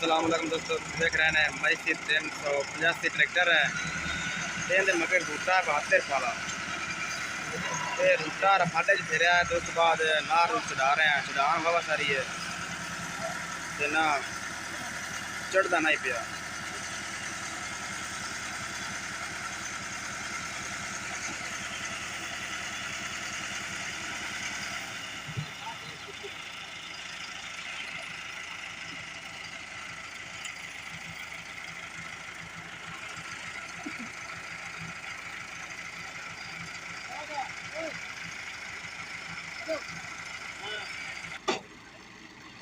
अस्सलाम वालेकुम दोस्तों, देख रहे हैं मैसी 385 ट्रैक्टर है। ਇਹਦੇ ਮਗਰ ਰੂਟਾ 72 ਵਾਲਾ ਤੇ ਰੂਟਾ ਰਫਾਡੇ 'ਚ ਫੇਰਿਆ ਤੇ ਉਸ ਤੋਂ ਬਾਅਦ ਨਾਰ ਨੂੰ ਚੜਾ ਰਹੇ ਆ। ਚੜਾਉਣ ਹਵਾ ਸਾਰੀ ਹੈ ਤੇ ਨਾ ਚੜਦਾ ਨਹੀਂ ਪਿਆ।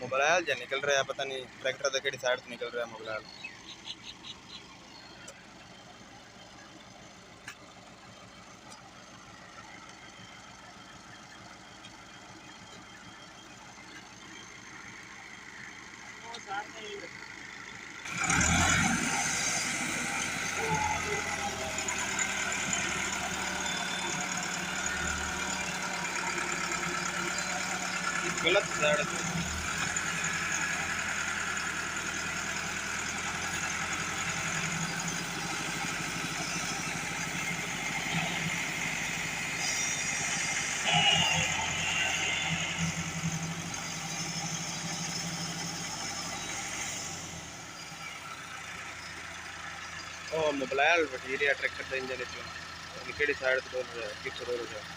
मोबाइल जो निकल रहा है, पता नहीं ट्रैक्टर तो केड़ी साइड से निकल रहा है मोबाइल। गलत साइड से मोबाइल बटी रहा ट्रैक्टर के इंजन कि साइड से रोल रहा है, किस रोल रहा है।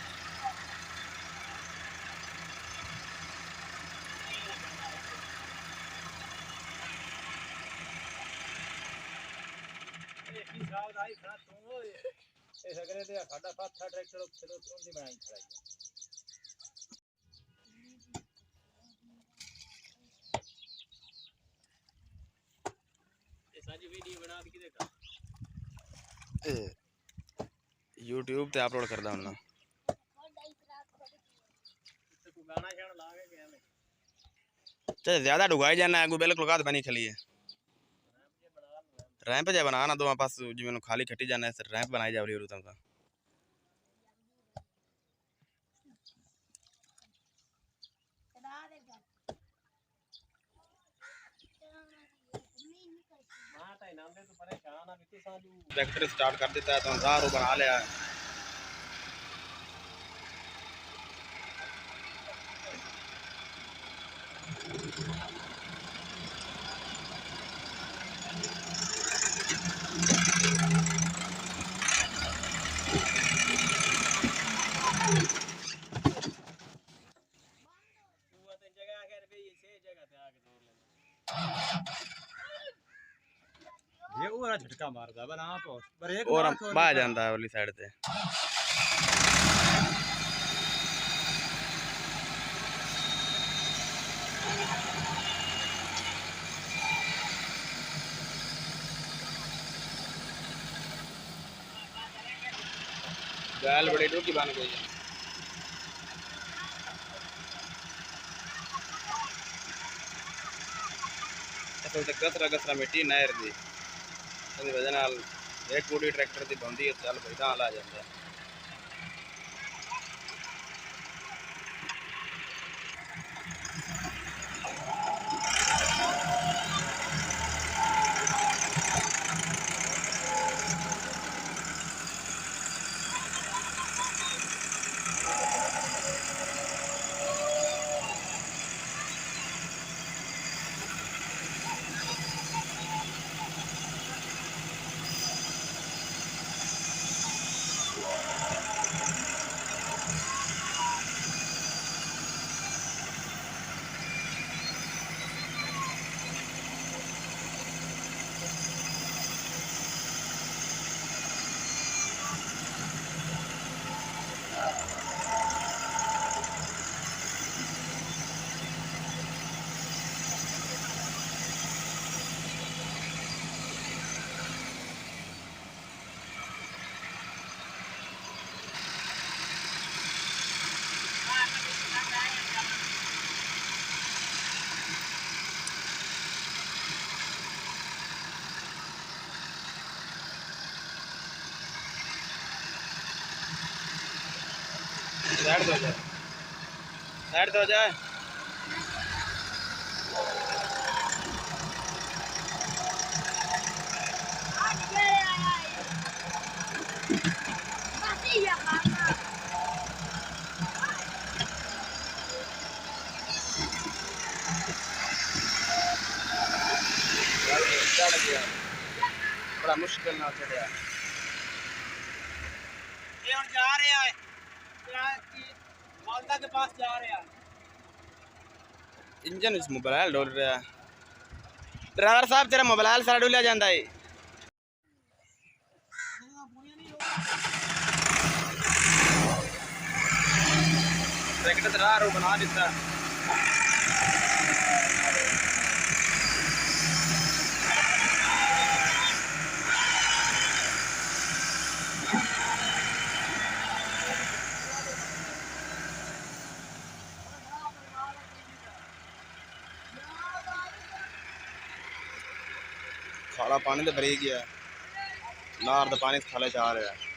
यूट्यूब ते अपलोड करदा हूं ना। ज्यादा डुगाई जाना है, बिल्कुल घात बनी खली है। रैंप जा बनाना दो पास जिवें खाली खट्टी जाना है, रैंप बनाई जा रही है। ट्रैक्टर स्टार्ट कर देता है तो अंधार बना लिया है। ये वो झटका मारदा बना तो ब्रेक और बाहर जाता है वाली साइड से। गाल बड़ी डूकी बन गई है। कसरा कसरा मिट्टी नहर दी वजह नाल एक बूढ़ी ट्रैक्टर की बंदी चल भाई धान ला जाता है। साइड हो जाए। मुश्किल ना चढ़िया ये हम जा रहे हैं मालदा के पास जा रहे हैं इंजन इस मोबाइल डोल रहा है ड्राइवर साहब तेरा मोबाइल सारा डुलिया जाता है ट्रैक्टर राह रू बना दिता खाला पानी तो भरी गया नार तो पानी खाले जा रहा है